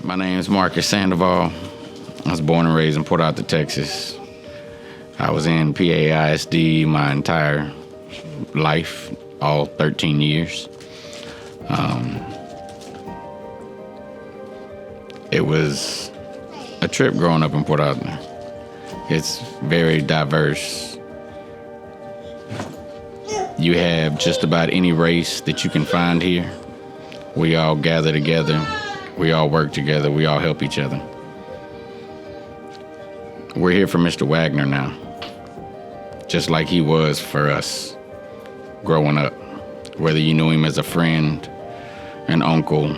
My name is Marcus Sandoval. I was born and raised in Port Arthur, Texas. I was in PAISD my entire life, all 13 years. It was a trip growing up in Port Arthur. It's very diverse. You have just about any race that you can find here. We all gather together. We all work together. We all help each other. We're here for Mr. Wagner now, just like he was for us growing up. Whether you knew him as a friend, an uncle,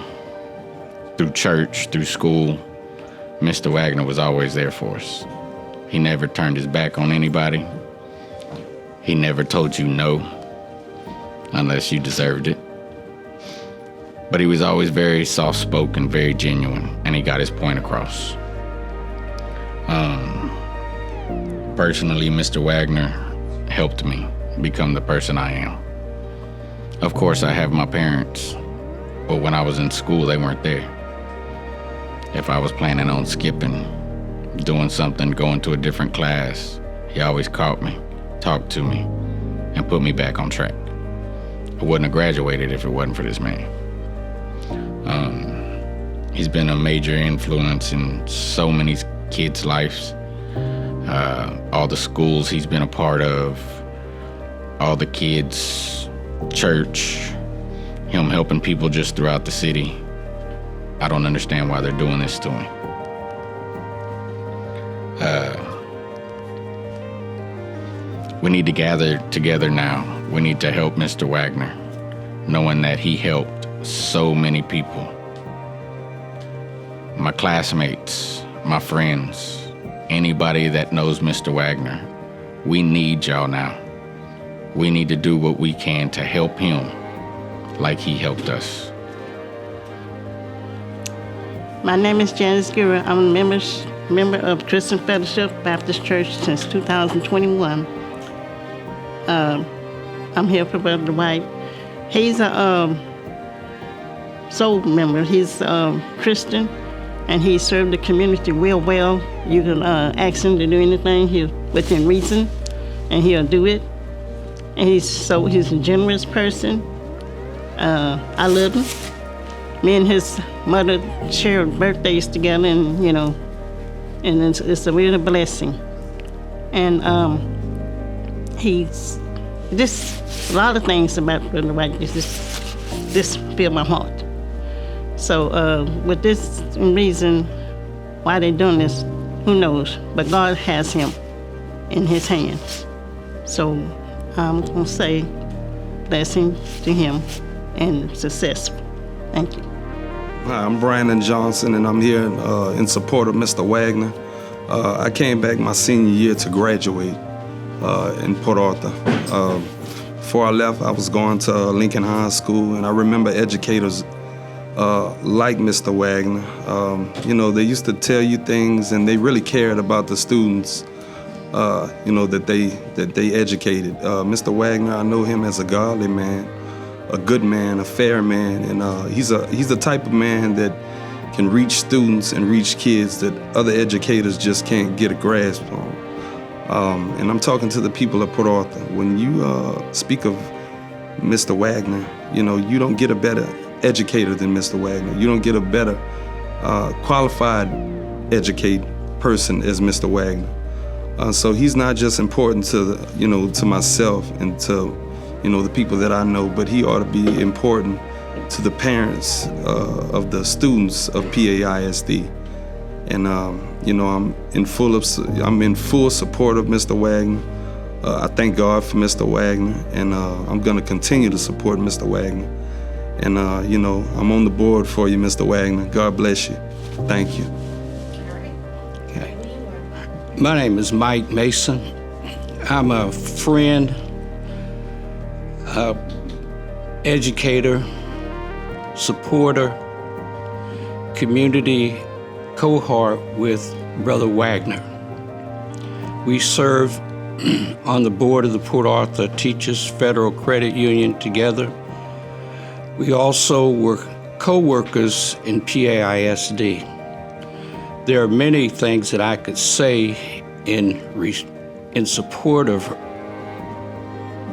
through church, through school, Mr. Wagner was always there for us. He never turned his back on anybody. He never told you no, unless you deserved it. But he was always very soft-spoken, very genuine, and he got his point across. Personally, Mr. Wagner helped me become the person I am. Of course, I have my parents, but when I was in school, they weren't there. If I was planning on skipping, doing something, going to a different class, he always caught me, talked to me, and put me back on track. I wouldn't have graduated if it wasn't for this man. He's been a major influence in so many kids' lives. All the schools he's been a part of, all the kids' church, him helping people just throughout the city. I don't understand why they're doing this to him. We need to gather together now. We need to help Mr. Wagner, knowing that he helped so many people. My classmates, my friends, anybody that knows Mr. Wagner, we need y'all now. We need to do what we can to help him like he helped us. My name is Janice Guerra. I'm a member of Christian Fellowship Baptist Church since 2021. I'm here for Brother Dwight. He's a soul member. He's Christian, and he served the community real well. You can ask him to do anything here within reason, and he'll do it. And he's a generous person. I love him. Me and his mother shared birthdays together, and and it's a real blessing. And he's just a lot of things about Brother White just fill my heart. So with this reason why they're doing this, who knows? But God has him in his hands. So I'm gonna say blessing to him and success. Thank you. Hi, I'm Brandon Johnson, and I'm here in support of Mr. Wagner. I came back my senior year to graduate in Port Arthur. Before I left, I was going to Lincoln High School, and I remember educators like Mr. Wagner. They used to tell you things, and they really cared about the students, that they educated. Mr. Wagner, I know him as a godly man, a good man, a fair man, and he's the type of man that can reach students and reach kids that other educators just can't get a grasp on. And I'm talking to the people of Port Arthur. When you speak of Mr. Wagner, you don't get a better educator than Mr. Wagner. You don't get a better qualified person as Mr. Wagner. So he's not just important to to myself and to the people that I know, but he ought to be important to the parents of the students of PAISD. And I'm in full support of Mr. Wagner. I thank God for Mr. Wagner, and I'm going to continue to support Mr. Wagner. And I'm on the board for you, Mr. Wagner. God bless you. Thank you. Okay. My name is Mike Mason. I'm a friend, educator, supporter, community cohort with Brother Wagner. We serve on the board of the Port Arthur Teachers Federal Credit Union together. We also were co-workers in PAISD. There are many things that I could say in support of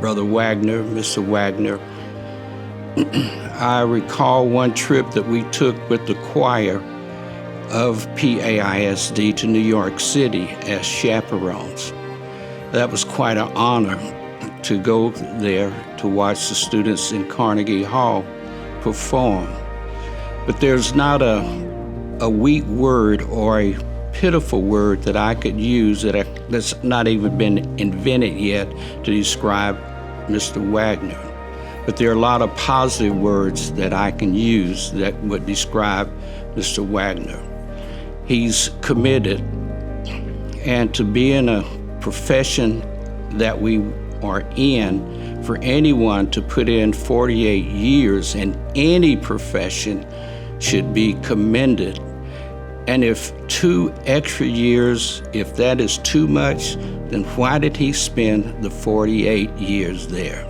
Brother Wagner, Mr. Wagner. I recall one trip that we took with the choir of PAISD to New York City as chaperones. That was quite an honor to go there to watch the students in Carnegie Hall perform. But there's not a weak word or a pitiful word that I could use that's not even been invented yet to describe Mr. Wagner. But there are a lot of positive words that I can use that would describe Mr. Wagner. He's committed, and to be in a profession that we are in, for anyone to put in 48 years in any profession should be commended. And if 2 extra years, if that is too much, then why did he spend the 48 years there?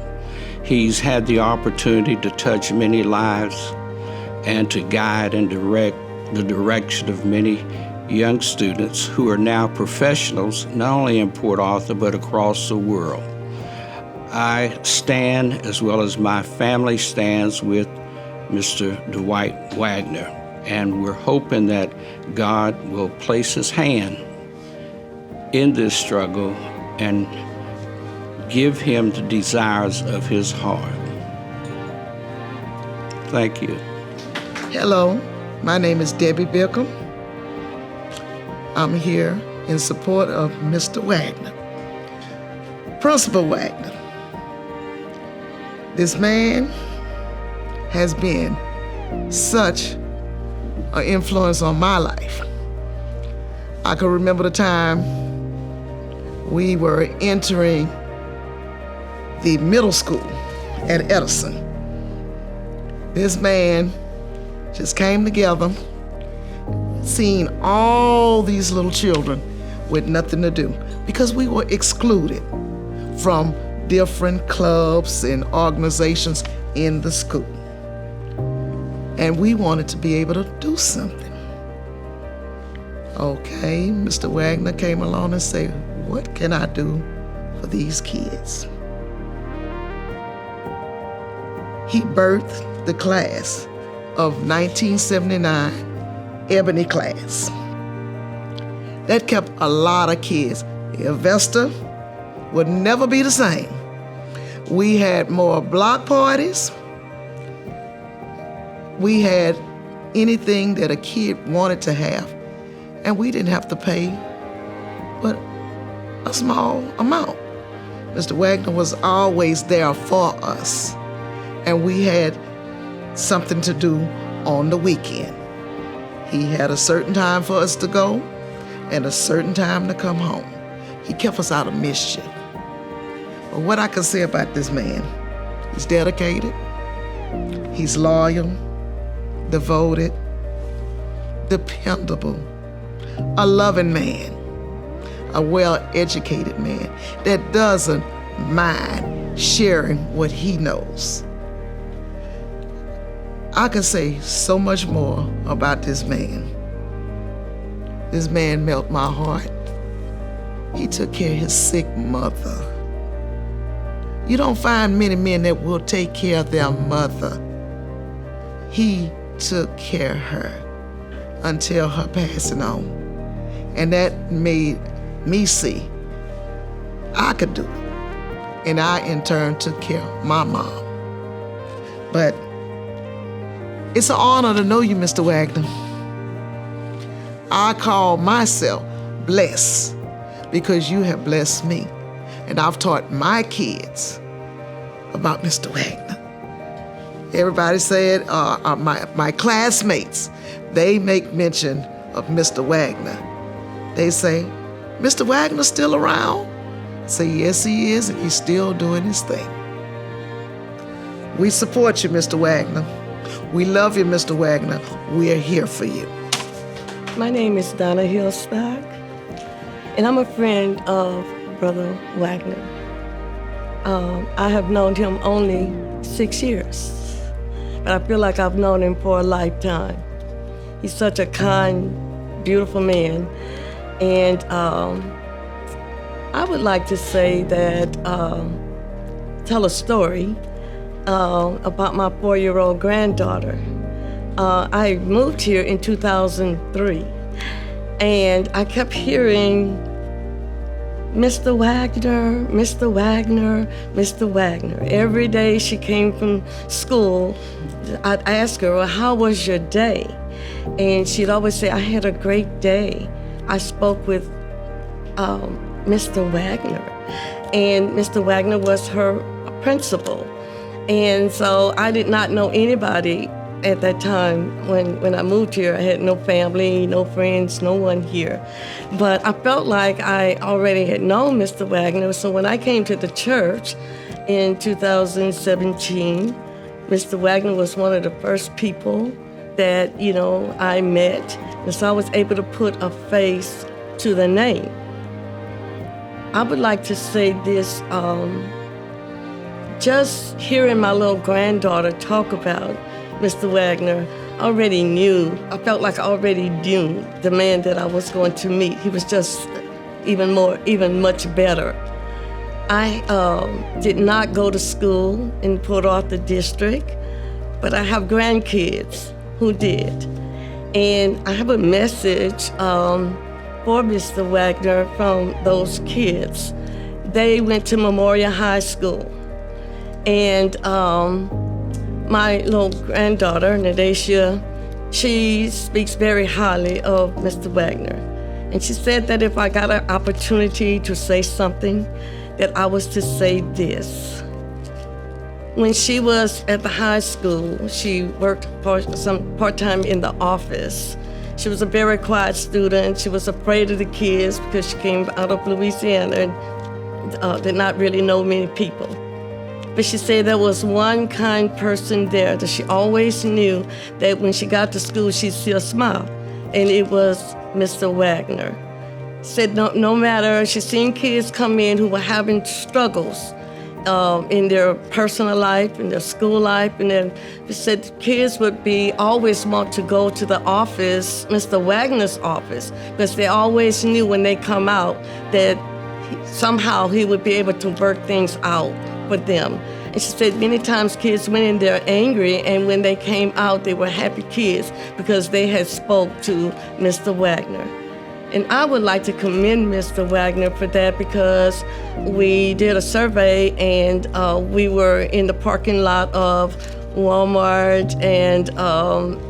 He's had the opportunity to touch many lives and to guide and direct the direction of many young students who are now professionals, not only in Port Arthur, but across the world. I stand, as well as my family stands, with Mr. Dwight Wagner, and we're hoping that God will place his hand in this struggle and give him the desires of his heart. Thank you. Hello, my name is Debbie Bickham. I'm here in support of Mr. Wagner. Principal Wagner. This man has been such an influence on my life. I can remember the time we were entering the middle school at Edison. This man just came together, seeing all these little children with nothing to do because we were excluded from different clubs and organizations in the school. And we wanted to be able to do something. Okay, Mr. Wagner came along and said, what can I do for these kids? He birthed the class of 1979 Ebony class. That kept a lot of kids. Vesta would never be the same. We had more block parties. We had anything that a kid wanted to have, and we didn't have to pay but a small amount. Mr. Wagner was always there for us, and we had something to do on the weekend. He had a certain time for us to go and a certain time to come home. He kept us out of mischief. But what I can say about this man, he's dedicated, he's loyal, devoted, dependable, a loving man, a well-educated man that doesn't mind sharing what he knows. I could say so much more about this man. This man melted my heart. He took care of his sick mother. You don't find many men that will take care of their mother. He took care of her until her passing on. And that made me see I could do it. And I, in turn, took care of my mom. But it's an honor to know you, Mr. Wagner. I call myself blessed because you have blessed me. And I've taught my kids about Mr. Wagner. Everybody said, my classmates, they make mention of Mr. Wagner. They say, Mr. Wagner's still around? I say, yes, he is, and he's still doing his thing. We support you, Mr. Wagner. We love you, Mr. Wagner. We are here for you. My name is Donna Hillstock, and I'm a friend of Brother Wagner. I have known him only 6 years, but I feel like I've known him for a lifetime. He's such a kind beautiful man. And I would like to say that, tell a story about my 4-year-old granddaughter. I moved here in 2003, and I kept hearing, Mr. Wagner, Mr. Wagner, Mr. Wagner. Every day she came from school, I'd ask her, well, how was your day? And she'd always say, I had a great day. I spoke with Mr. Wagner, and Mr. Wagner was her principal. And so I did not know anybody at that time. When I moved here, I had no family, no friends, no one here. But I felt like I already had known Mr. Wagner. So when I came to the church in 2017, Mr. Wagner was one of the first people that, I met. And so I was able to put a face to the name. I would like to say this, just hearing my little granddaughter talk about Mr. Wagner, I felt like I already knew the man that I was going to meet. He was just even much better. I did not go to school in Port Arthur District, but I have grandkids who did. And I have a message for Mr. Wagner from those kids. They went to Memorial High School. And my little granddaughter, Nadacia, she speaks very highly of Mr. Wagner. And she said that if I got an opportunity to say something, that I was to say this. When she was at the high school, she worked part-time in the office. She was a very quiet student. She was afraid of the kids because she came out of Louisiana and did not really know many people. But she said there was one kind person there that she always knew that when she got to school, she'd see a smile, and it was Mr. Wagner. Said no matter, she'd seen kids come in who were having struggles in their personal life, in their school life, and then she said kids would always want to go to the office, Mr. Wagner's office, because they always knew when they come out that somehow he would be able to work things out for them. And she said many times kids went in there angry, and when they came out, they were happy kids because they had spoke to Mr. Wagner. And I would like to commend Mr. Wagner for that, because we did a survey, and we were in the parking lot of Walmart and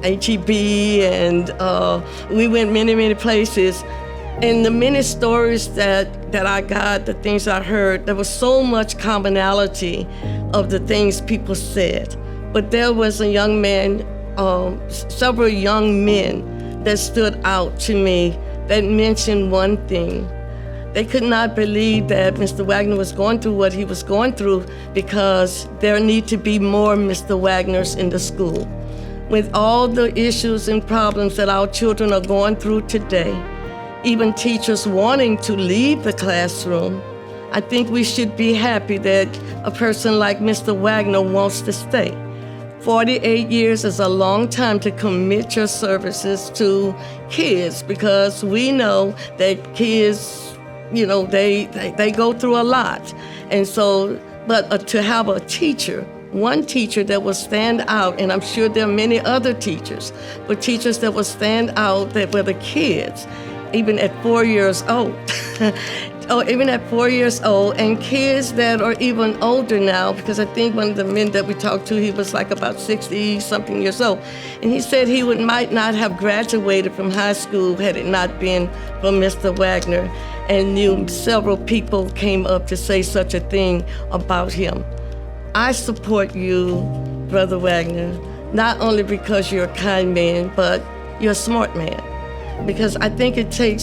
H-E-B, and we went many places. And the many stories that I got, the things I heard, there was so much commonality of the things people said. But there was a young man, several young men that stood out to me that mentioned one thing. They could not believe that Mr. Wagner was going through what he was going through, because there need to be more Mr. Wagners in the school. With all the issues and problems that our children are going through today, even teachers wanting to leave the classroom, I think we should be happy that a person like Mr. Wagner wants to stay. 48 years is a long time to commit your services to kids, because we know that kids, they go through a lot. And so, but to have a teacher, one teacher that will stand out, and I'm sure there are many other teachers, but teachers that will stand out that were the kids, even at 4 years old. Even at 4 years old, and kids that are even older now, because I think one of the men that we talked to, he was like about 60-something years old. And he said he might not have graduated from high school had it not been for Mr. Wagner, and several people came up to say such a thing about him. I support you, Brother Wagner, not only because you're a kind man, but you're a smart man. Because I think it takes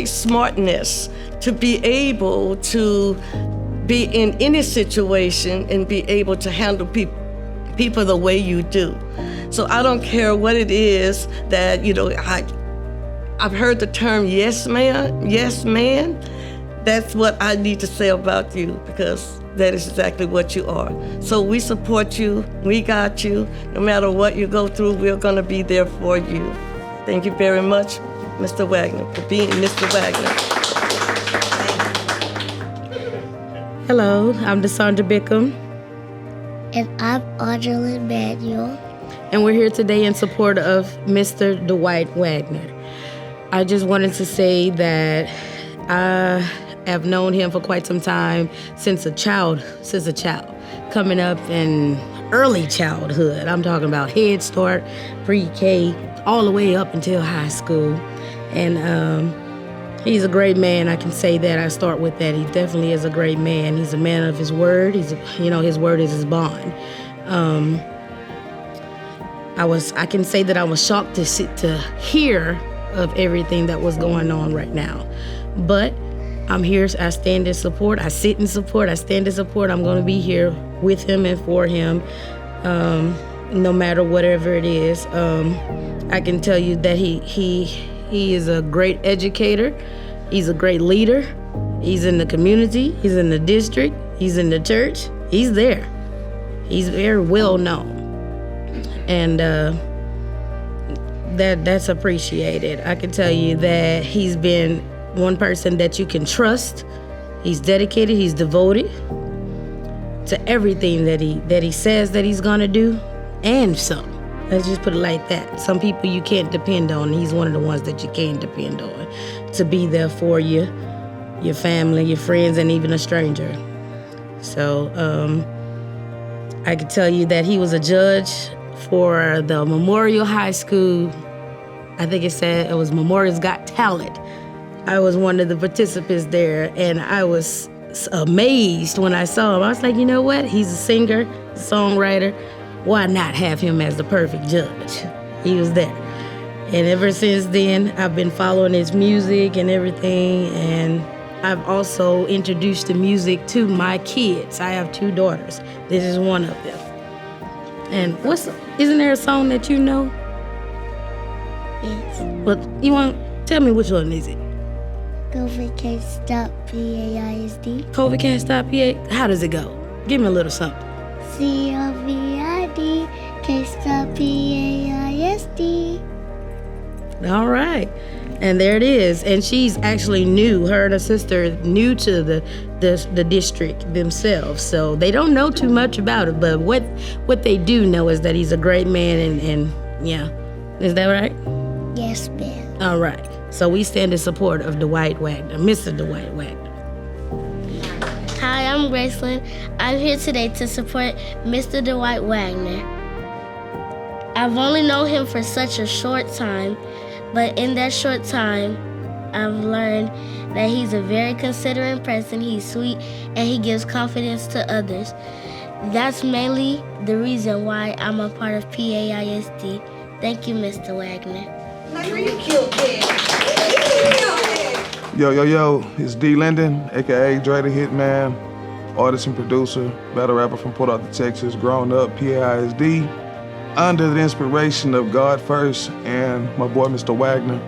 smartness to be able to be in any situation and be able to handle people the way you do. So I don't care what it is that, I've heard the term yes man. That's what I need to say about you, because that is exactly what you are. So we support you, we got you. No matter what you go through, we're gonna be there for you. Thank you very much, Mr. Wagner, for being Mr. Wagner. Hello, I'm DeSandra Bickham. And I'm Audrey Manuel. And we're here today in support of Mr. Dwight Wagner. I just wanted to say that I have known him for quite some time, since a child, coming up in early childhood. I'm talking about Head Start, pre-K, all the way up until high school. And he's a great man. I can say that. I start with that. He definitely is a great man. He's a man of his word. His word is his bond. I can say that I was shocked to hear of everything that was going on right now. But I'm here. I stand in support. I sit in support. I stand in support. I'm going to be here with him and for him, no matter whatever it is. I can tell you that he is a great educator. He's a great leader. He's in the community. He's in the district. He's in the church. He's there. He's very well known. And that's appreciated. I can tell you that he's been one person that you can trust. He's dedicated. He's devoted to everything that he says that he's gonna do, and some. Let's just put it like that. Some people you can't depend on. He's one of the ones that you can depend on to be there for you, your family, your friends, and even a stranger. So I can tell you that he was a judge for the Memorial High School. I think it was Memorial's Got Talent. I was one of the participants there, and I was amazed when I saw him. I was like, you know what? He's a singer, songwriter. Why not have him as the perfect judge? He was there. And ever since then, I've been following his music and everything, and I've also introduced the music to my kids. I have 2 daughters. This is one of them. And isn't there a song that you know? Yes. But you want tell me which one is it? COVID can't stop PAISD. COVID can't stop PA. How does it go? Give me a little something. COVID can't stop PAISD. All right. And there it is. And she's actually new. Her and her sister new to the district themselves. So they don't know too much about it. But what they do know is that he's a great man. And yeah. Is that right? Yes, ma'am. All right. So we stand in support of Dwight Wagner, Mr. Dwight Wagner. Hi, I'm Graceland. I'm here today to support Mr. Dwight Wagner. I've only known him for such a short time, but in that short time, I've learned that he's a very considerate person, he's sweet, and he gives confidence to others. That's mainly the reason why I'm a part of PAISD. Thank you, Mr. Wagner. Yo, it's D. Linden, aka Dre the Hitman, artist and producer, battle rapper from Port Arthur, Texas, grown up PAISD, under the inspiration of God First and my boy Mr. Wagner.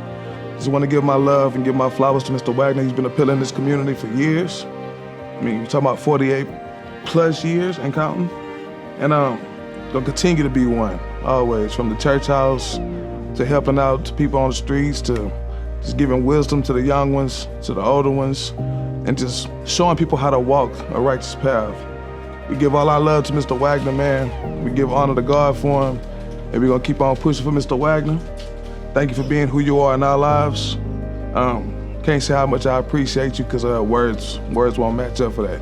Just want to give my love and give my flowers to Mr. Wagner. He's been a pillar in this community for years. I mean, you're talking about 48 plus years and counting. And gonna continue to be one, always, from the church house to helping out people on the streets, to just giving wisdom to the young ones, to the older ones, and just showing people how to walk a righteous path. We give all our love to Mr. Wagner, man. We give honor to God for him, and we're gonna keep on pushing for Mr. Wagner. Thank you for being who you are in our lives. Can't say how much I appreciate you, because words won't match up for that.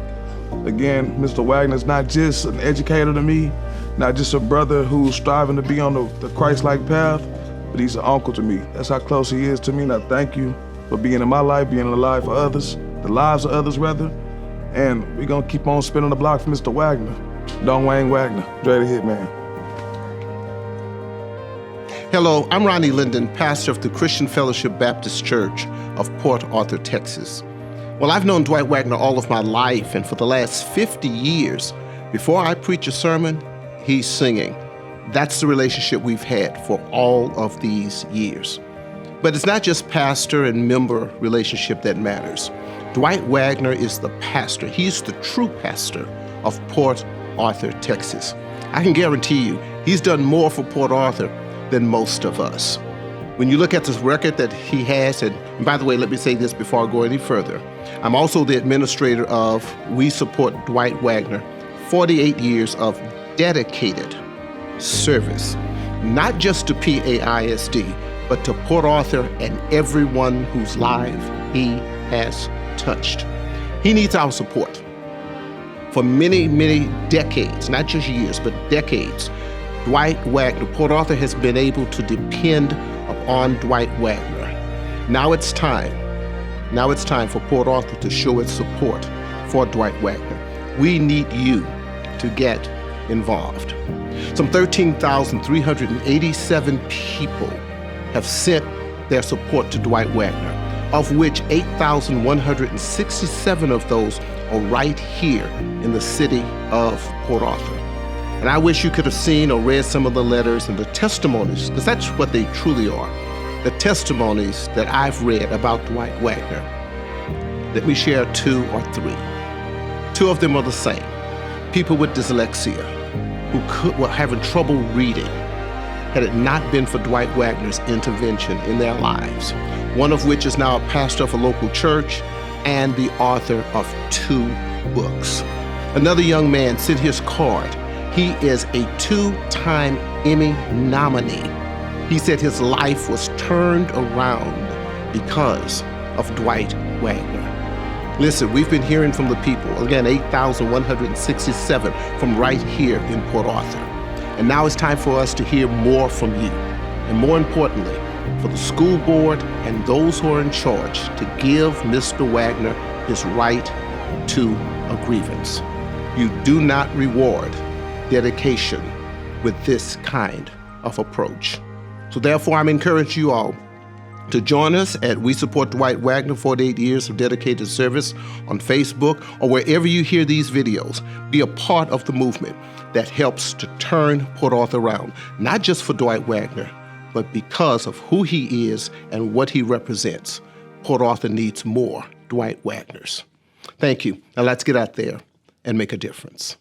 Again, Mr. Wagner's not just an educator to me, not just a brother who's striving to be on the Christ-like path, but he's an uncle to me. That's how close he is to me, and I thank you for being in my life, being in the life of others, the lives of others rather, and we're gonna keep on spinning the block for Mr. Wagner. Don Wayne Wagner, Dre the Hitman. Hello, I'm Ronnie Linden, pastor of the Christian Fellowship Baptist Church of Port Arthur, Texas. Well, I've known Dwight Wagner all of my life, and for the last 50 years, before I preach a sermon, he's singing. That's the relationship we've had for all of these years. But it's not just pastor and member relationship that matters. Dwight Wagner is the pastor. He's the true pastor of Port Arthur, Texas. I can guarantee you, he's done more for Port Arthur than most of us. When you look at this record that he has, and by the way, let me say this before I go any further. I'm also the administrator of We Support Dwight Wagner, 48 years of dedicated service, not just to PAISD, but to Port Arthur and everyone whose life he has touched. He needs our support. For many, many decades, not just years, but decades, Dwight Wagner, Port Arthur has been able to depend upon Dwight Wagner. Now it's time for Port Arthur to show its support for Dwight Wagner. We need you to get involved. Some 13,387 people have sent their support to Dwight Wagner, of which 8,167 of those are right here in the city of Port Arthur. And I wish you could have seen or read some of the letters and the testimonies, because that's what they truly are, the testimonies that I've read about Dwight Wagner. Let me share 2 or 3. 2 of them are the same. People with dyslexia who were having trouble reading had it not been for Dwight Wagner's intervention in their lives, one of which is now a pastor of a local church and the author of 2 books. Another young man sent his card. He is a 2-time Emmy nominee. He said his life was turned around because of Dwight Wagner. Listen, we've been hearing from the people, again, 8,167 from right here in Port Arthur. And now it's time for us to hear more from you. And more importantly, for the school board and those who are in charge to give Mr. Wagner his right to a grievance. You do not reward dedication with this kind of approach. So therefore, I'm encouraging you all to join us at We Support Dwight Wagner, 48 years of dedicated service on Facebook or wherever you hear these videos. Be a part of the movement that helps to turn Port Arthur around, not just for Dwight Wagner, but because of who he is and what he represents. Port Arthur needs more Dwight Wagners. Thank you. Now let's get out there and make a difference.